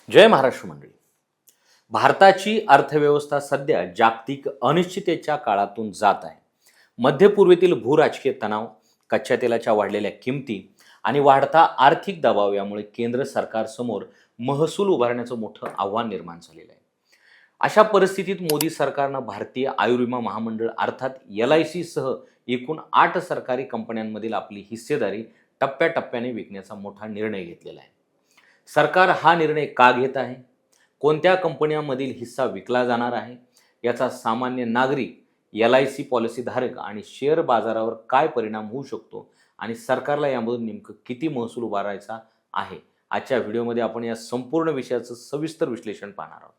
जय महाराष्ट्र मंडळी. भारताची अर्थव्यवस्था सध्या जागतिक अनिश्चिततेच्या काळातून जात आहे. मध्य पूर्वेतील भूराजकीय तणाव, कच्च्या तेलाच्या वाढलेल्या किमती आणि वाढता आर्थिक दबाव यामुळे केंद्र सरकारसमोर महसूल उभारण्याचं मोठं आव्हान निर्माण झालेलं आहे. अशा परिस्थितीत मोदी सरकारनं भारतीय आयुर्विमा महामंडळ अर्थात LIC सह एकूण 8 सरकारी कंपन्यांमधील आपली हिस्सेदारी टप्प्याटप्प्याने विकण्याचा मोठा निर्णय घेतलेला आहे. सरकार हा निर्णय का घेत आहे, कोणत्या कंपन्यांमधील हिस्सा विकला जाणार आहे, याचा सामान्य नागरिक, LIC पॉलिसीधारक आणि शेअर बाजारावर काय परिणाम होऊ शकतो आणि सरकारला यामधून नेमकं किती महसूल उभारायचा आहे, आजच्या व्हिडिओमध्ये आपण या संपूर्ण विषयाचं सविस्तर विश्लेषण पाहणार आहोत.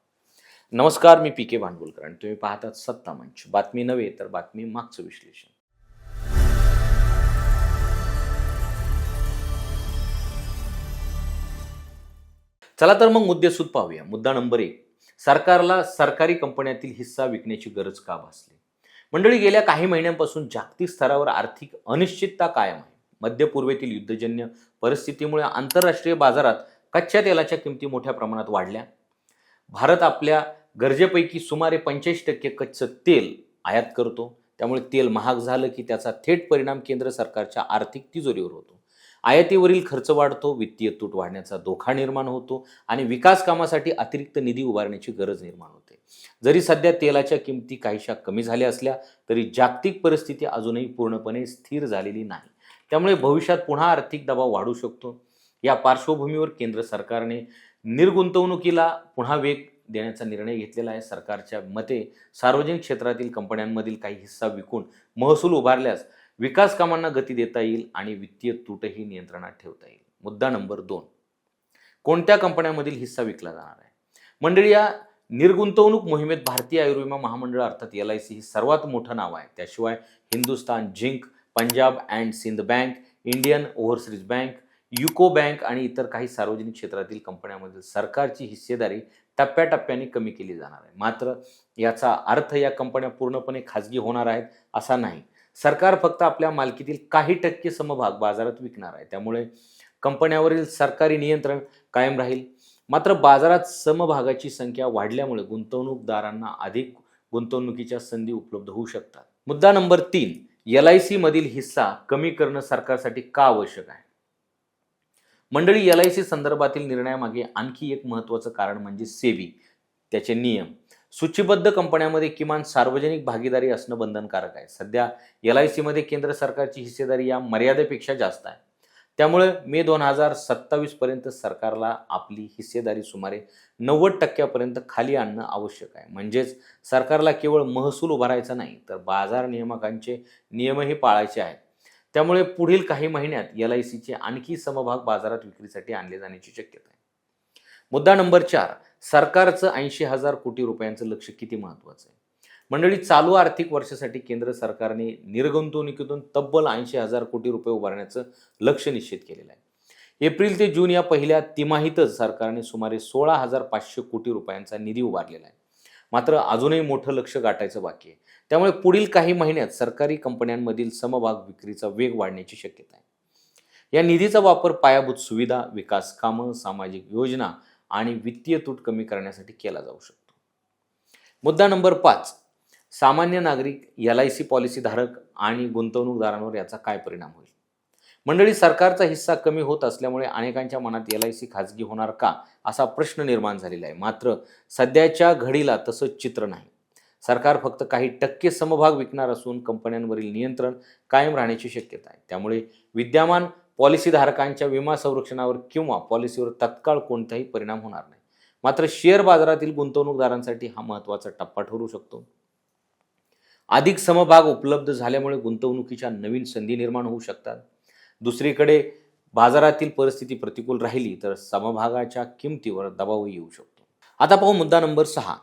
नमस्कार, मी PK भांडवलकर आणि तुम्ही पाहतात सत्ता मंच. बातमी नव्हे तर बातमी मागचं विश्लेषण. चला तर मग मुद्देसूद पाहूया. मुद्दा नंबर 1, सरकारला सरकारी कंपन्यातील हिस्सा विकण्याची गरज का भासली? मंडळी, गेल्या काही महिन्यांपासून जागतिक स्तरावर आर्थिक अनिश्चितता कायम आहे. मध्य पूर्वेतील युद्धजन्य परिस्थितीमुळे आंतरराष्ट्रीय बाजारात कच्च्या तेलाच्या किमती मोठ्या प्रमाणात वाढल्या. भारत आपल्या गरजेपैकी सुमारे 85% कच्चं तेल आयात करतो. त्यामुळे तेल महाग झालं की त्याचा थेट परिणाम केंद्र सरकारच्या आर्थिक तिजोरीवर होतो. आयातीवरील खर्च वाढतो, वित्तीय तूट वाढण्याचा धोका निर्माण होतो आणि विकास कामासाठी अतिरिक्त निधी उभारण्याची गरज निर्माण होते. जरी सध्या तेलाच्या किमती काहीशा कमी झाल्या असल्या तरी जागतिक परिस्थिती अजूनही पूर्णपणे स्थिर झालेली नाही. त्यामुळे भविष्यात पुन्हा आर्थिक दबाव वाढू शकतो. या पार्श्वभूमीवर केंद्र सरकारने निर्गुंतवणुकीला पुन्हा वेग देण्याचा निर्णय घेतलेला आहे. सरकारच्या मते सार्वजनिक क्षेत्रातील कंपन्यांमधील काही हिस्सा विकून महसूल उभारल्यास विकास कामांना गती देता येईल आणि वित्तीय तूटही नियंत्रणात ठेवता येईल. मुद्दा नंबर 2, कोणत्या कंपन्यांमधील हिस्सा विकला जाणार आहे? मंडळी, या निर्गुंतवणूक मोहिमेत भारतीय आयुर्विमा महामंडळ अर्थात LIC ही सर्वात मोठं नाव आहे. त्याशिवाय Hindustan zinc, Punjab and Sindh bank, Indian overseas bank, UCO bank आणि इतर काही सार्वजनिक क्षेत्रातील कंपन्यांमधील सरकारची हिस्सेदारी टप्प्याटप्प्याने कमी केली जाणार आहे. मात्र याचा अर्थ या कंपन्या पूर्णपणे खाजगी होणार आहेत असा नाही. सरकार फक्त आपल्या मालकीतील काही टक्के समभाग बाजारात विकणार आहे. त्यामुळे कंपन्यावरील सरकारी नियंत्रण कायम राहील. मात्र बाजारात समभागाची संख्या वाढल्यामुळे गुंतवणूकदारांना अधिक गुंतवणुकीच्या संधी उपलब्ध होऊ शकतात. मुद्दा नंबर 3, LIC मधील हिस्सा कमी करणं सरकारसाठी का आवश्यक आहे? मंडळी, LIC संदर्भातील निर्णयामागे आणखी एक महत्त्वाचं कारण म्हणजे सेबी, त्याचे नियम. सूचीबद्ध कंपन्यांमध्ये किमान सार्वजनिक भागीदारी असणं बंधनकारक आहे. सध्या LIC मध्ये केंद्र सरकारची हिस्सेदारी या मर्यादेपेक्षा जास्त आहे. त्यामुळे मे 2027 पर्यंत सरकारला आपली हिस्सेदारी सुमारे 90% खाली आणणं आवश्यक आहे. म्हणजेच सरकारला केवळ महसूल उभारायचा नाही तर बाजार नियामकांचे नियमही पाळायचे आहेत. त्यामुळे पुढील काही महिन्यात LICचे आणखी समभाग बाजारात विक्रीसाठी आणले जाण्याची शक्यता आहे. मुद्दा नंबर 4, सरकारचं 80,000 कोटी रुपयांचं लक्ष्य किती महत्त्वाचं आहे? मंडळी, चालू आर्थिक वर्षासाठी केंद्र सरकारने निर्गुंतवणुकीतून तब्बल 80,000 कोटी रुपये उभारण्याचं लक्ष्य निश्चित केलेलं आहे. एप्रिल ते जून या पहिल्या तिमाहीतच सरकारने सुमारे 16,500 कोटी रुपयांचा निधी उभारलेला आहे. मात्र अजूनही मोठं लक्ष्य गाठायचं बाकी आहे. त्यामुळे पुढील काही महिन्यात सरकारी कंपन्यांमधील समभाग विक्रीचा वेग वाढण्याची शक्यता आहे. या निधीचा वापर पायाभूत सुविधा, विकास कामं, सामाजिक योजना आणि वित्तीय तूट कमी करण्यासाठी केला जाऊ शकतो. मुद्दा नंबर 5, सामान्य नागरिक, LIC पॉलिसीधारक आणि गुंतवणूकदारांवर याचा काय परिणाम होईल? मंडळी, सरकारचा हिस्सा कमी होत असल्यामुळे अनेकांच्या मनात LIC खाजगी होणार का असा प्रश्न निर्माण झालेला आहे. मात्र सध्याच्या घडीला तसं चित्र नाही. सरकार फक्त काही टक्के समभाग विकणार असून कंपन्यांवरील नियंत्रण कायम राहण्याची शक्यता आहे. त्यामुळे विद्यमान पॉलिसीधारकांच्या विमा संरक्षणावर किंवा पॉलिसीवर तत्काळ कोणताही परिणाम होणार नाही. मात्र शेअर बाजारातील गुंतवणूकदारांसाठी हा महत्त्वाचा टप्पा ठरू शकतो. अधिक समभाग उपलब्ध झाल्यामुळे गुंतवणुकीच्या नवीन संधी निर्माण होऊ शकतात. दुसरीकडे बाजारातील परिस्थिती प्रतिकूल राहिली तर समभागाच्या किमतीवर दबावही येऊ शकतो. आता पाहू मुद्दा नंबर 6,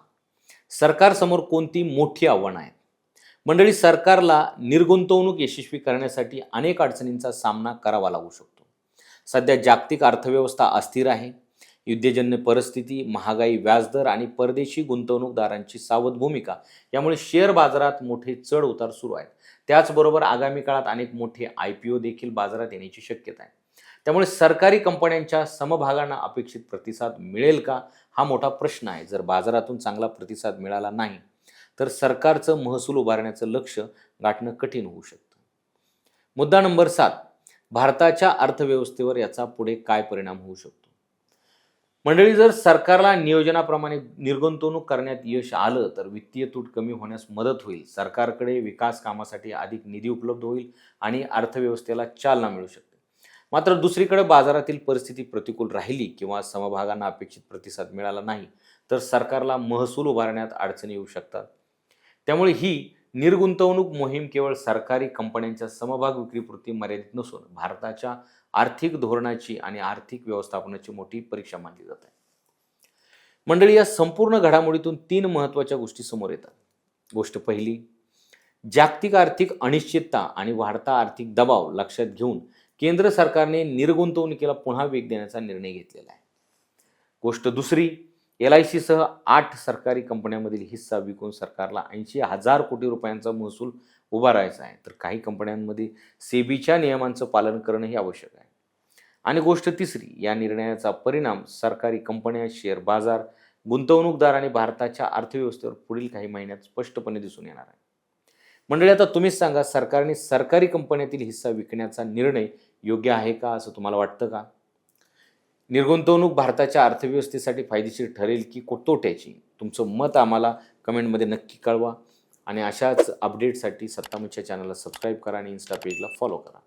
सरकारसमोर कोणती मोठी आव्हानं आहेत? मंडळी, सरकारला निर्गुंतवणूक यशस्वी करण्यासाठी अनेक अडचणींचा सामना करावा लागू शकतो. सध्या जागतिक अर्थव्यवस्था अस्थिर आहे. युद्धजन्य परिस्थिती, महागाई, व्याजदर आणि परदेशी गुंतवणूकदारांची सावध भूमिका यामुळे शेअर बाजारात मोठे चढ उतार सुरू आहेत. त्याचबरोबर आगामी काळात अनेक मोठे IPO देखील बाजारात येण्याची शक्यता आहे. त्यामुळे सरकारी कंपन्यांच्या समभागांना अपेक्षित प्रतिसाद मिळेल का, हा मोठा प्रश्न आहे. जर बाजारातून चांगला प्रतिसाद मिळाला नाही तर सरकारचं महसूल उभारण्याचं लक्ष्य गाठणं कठीण होऊ शकतं. मुद्दा नंबर 7, भारताच्या अर्थव्यवस्थेवर याचा पुढे काय परिणाम होऊ शकतो. मंडळी, जर सरकारला नियोजनाप्रमाणे निर्गुंतवणूक करण्यात यश आलं तर वित्तीय तूट कमी होण्यास मदत होईल. सरकारकडे विकास कामासाठी अधिक निधी उपलब्ध होईल आणि अर्थव्यवस्थेला चालना मिळू शकते. मात्र दुसरीकडे बाजारातील परिस्थिती प्रतिकूल राहिली किंवा समभागांना अपेक्षित प्रतिसाद मिळाला नाही तर सरकारला महसूल उभारण्यात अडचणी येऊ शकतात. त्यामुळे ही निर्गुंतवणूक मोहीम केवळ सरकारी कंपन्यांच्या समभाग विक्रीपुरती मर्यादित नसून भारताच्या आर्थिक धोरणाची आणि आर्थिक व्यवस्थापनाची मोठी परीक्षा मानली जात आहे. मंडळी, या संपूर्ण घडामोडीतून 3 महत्त्वाच्या गोष्टी समोर येतात. गोष्ट पहिली, जागतिक आर्थिक अनिश्चितता आणि वाढता आर्थिक दबाव लक्षात घेऊन केंद्र सरकारने निर्गुंतवणुकीला पुन्हा वेग देण्याचा निर्णय घेतलेला आहे. गोष्ट दुसरी, LIC सह 8 सरकारी कंपन्यांमधील हिस्सा विकून सरकारला 80,000 कोटी रुपयांचा महसूल उभारायचा आहे. तर काही कंपन्यांमध्ये सेबीच्या नियमांचं पालन करणंही आवश्यक आहे. आणि गोष्ट तिसरी, या निर्णयाचा परिणाम सरकारी कंपन्या, शेअर बाजार, गुंतवणूकदार आणि भारताच्या अर्थव्यवस्थेवर पुढील काही महिन्यात स्पष्टपणे दिसून येणार आहे. मंडळी, आता तुम्हीच सांगा, सरकारने सरकारी कंपन्यातील हिस्सा विकण्याचा निर्णय योग्य आहे का, असं तुम्हाला वाटतं का? निर्गुंतवणूक भारताच्या अर्थव्यवस्थेसाठी फायदेशीर ठरेल की तोट्याची? तुमचं मत आम्हाला कमेंटमध्ये नक्की कळवा आणि अशाच अपडेटसाठी सत्तामच्या चॅनलला सबस्क्राईब करा आणि इन्स्टा पेजला फॉलो करा.